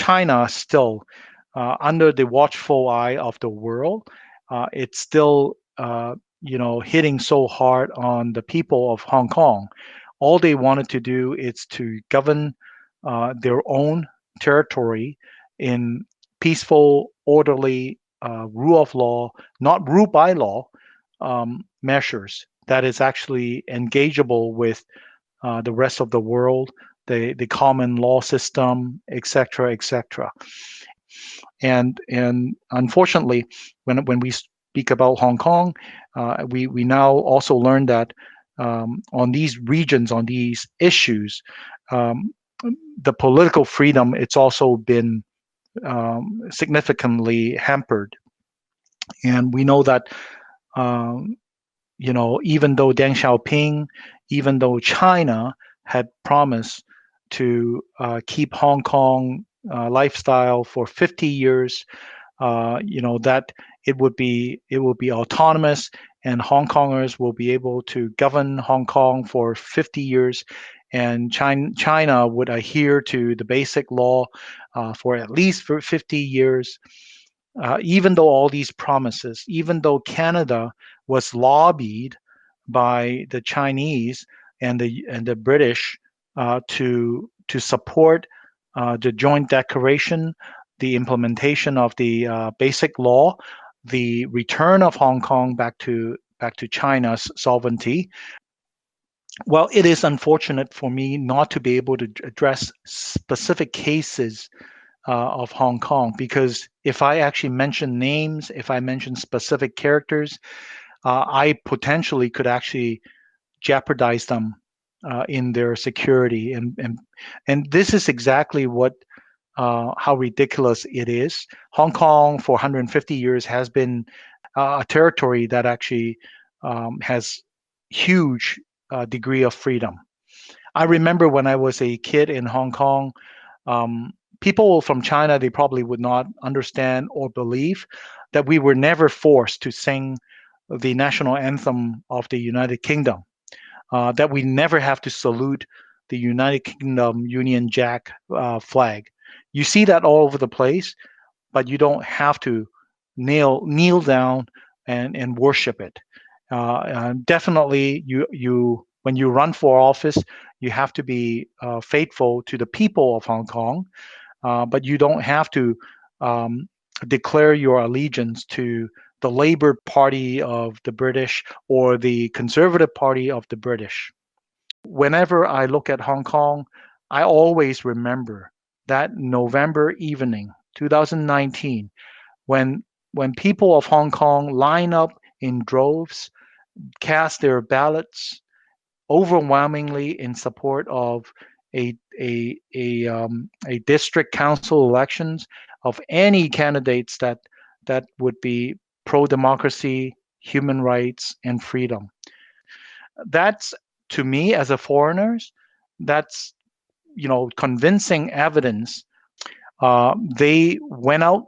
China still, under the watchful eye of the world, it's still hitting so hard on the people of Hong Kong. All they wanted to do is to govern their own territory in peaceful, orderly, rule of law, not rule by law measures that is actually engageable with the rest of the world, the common law system, etc., etc. And unfortunately, when we speak about Hong Kong, we now also learn that on these regions, on these issues, the political freedom, it's also been significantly hampered. And we know that even though Deng Xiaoping, even though China had promised to keep Hong Kong lifestyle for 50 years, that it would be autonomous and Hong Kongers will be able to govern Hong Kong for 50 years, and China would adhere to the basic law for at least 50 years. Even though all these promises, even though Canada was lobbied by the Chinese and the British to support the joint declaration, the implementation of the basic law, the return of Hong Kong back to China's sovereignty. Well, it is unfortunate for me not to be able to address specific cases of Hong Kong, because if I actually mention names, if I mention specific characters, I potentially could actually jeopardize them in their security, and this is exactly what how ridiculous it is. Hong Kong for 150 years has been a territory that actually has huge degree of freedom. I remember when I was a kid in Hong Kong, people from China, they probably would not understand or believe that we were never forced to sing the national anthem of the United Kingdom, that we never have to salute the United Kingdom Union Jack flag. You see that all over the place, but you don't have to kneel down and worship it. Definitely, you when you run for office, you have to be faithful to the people of Hong Kong, but you don't have to declare your allegiance to the Labour Party of the British or the Conservative Party of the British. Whenever I look at Hong Kong, I always remember that November evening, 2019, when people of Hong Kong line up in droves, cast their ballots overwhelmingly in support of a district council elections of any candidates that would be pro-democracy, human rights, and freedom. That's, to me as a foreigner, that's convincing evidence. They went out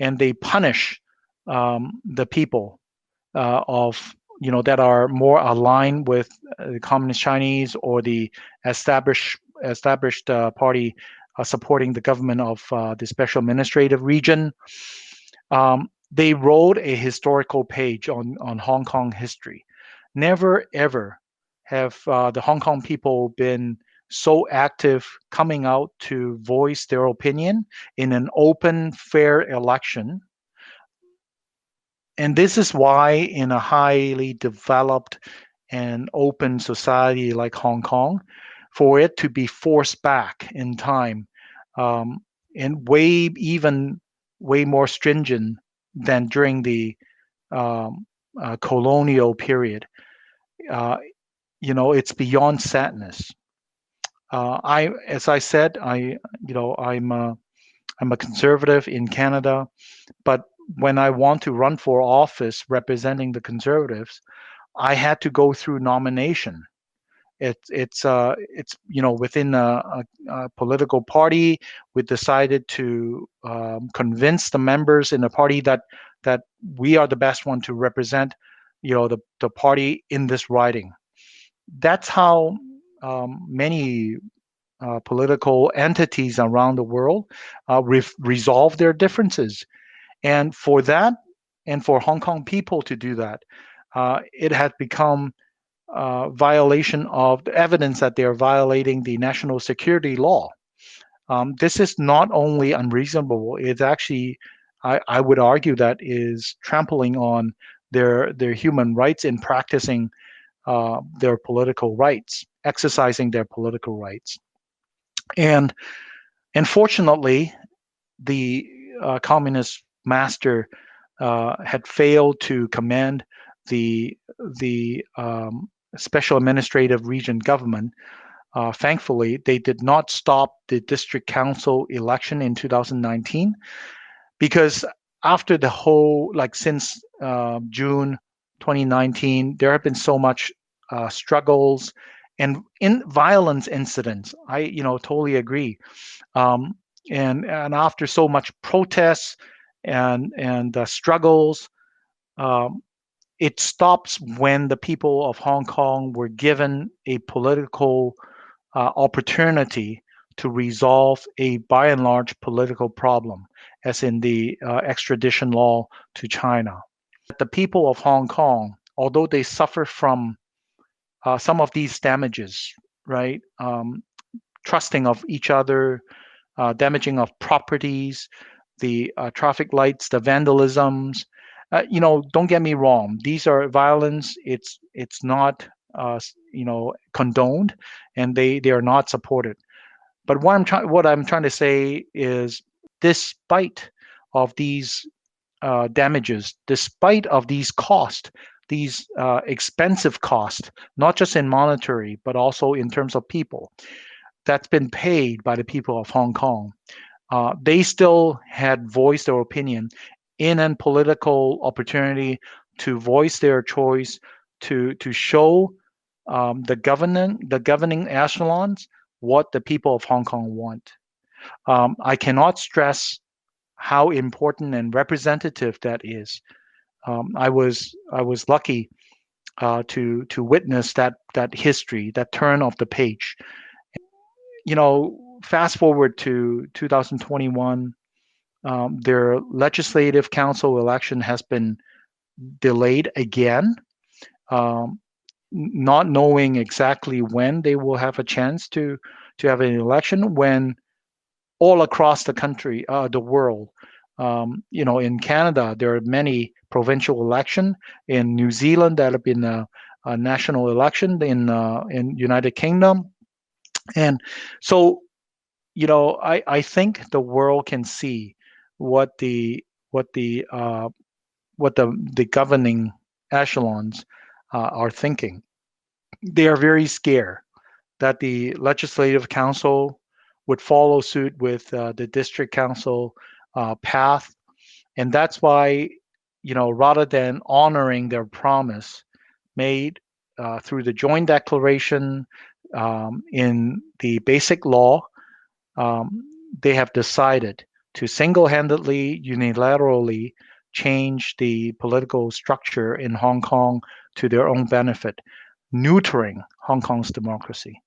and they punish the people of that are more aligned with the Communist Chinese or the established party supporting the government of the Special Administrative Region. They wrote a historical page on Hong Kong history. Never ever have the Hong Kong people been so active coming out to voice their opinion in an open, fair election. And this is why in a highly developed and open society like Hong Kong, for it to be forced back in time and way more stringent than during the colonial period, it's beyond sadness. As I said, I'm a conservative in Canada, but when I want to run for office representing the Conservatives, I had to go through nomination. It's within a political party, we decided to convince the members in the party that we are the best one to represent, the party in this riding. That's how many political entities around the world resolve their differences. And for that, and for Hong Kong people to do that, it had become violation of the evidence that they are violating the national security law. This is not only unreasonable, it's actually, I would argue, that is trampling on their human rights in practicing their political rights, exercising their political rights. And unfortunately, the communist master had failed to command the special administrative region government. Thankfully, they did not stop the district council election in 2019, because after the whole, since June 2019, there have been so much struggles and violence incidents. I totally agree. And after so much protests and struggles, it stops when the people of Hong Kong were given a political opportunity to resolve a, by and large, political problem, as in the extradition law to China. The people of Hong Kong, although they suffer from some of these damages, right? Trusting of each other, damaging of properties, the traffic lights, the vandalisms. Don't get me wrong. These are violence. It's not condoned, and they are not supported. But what I'm trying to say is, despite of these damages, despite of these costs, these expensive costs, not just in monetary, but also in terms of people, that's been paid by the people of Hong Kong. They still had voiced their opinion in a political opportunity to voice their choice, to show the governing echelons what the people of Hong Kong want. I cannot stress how important and representative that is. I was lucky to witness that history, that turn of the page. Fast forward to 2021, their legislative council election has been delayed again, not knowing exactly when they will have a chance to have an election, when all across the country, the world, in Canada, there are many provincial elections. In New Zealand, that have been a national election. In United Kingdom, and so I think the world can see what the governing echelons are thinking. They are very scared that the legislative council would follow suit with the district council path, and that's why rather than honoring their promise made through the joint declaration in the basic law, they have decided to single-handedly, unilaterally change the political structure in Hong Kong to their own benefit, neutering Hong Kong's democracy.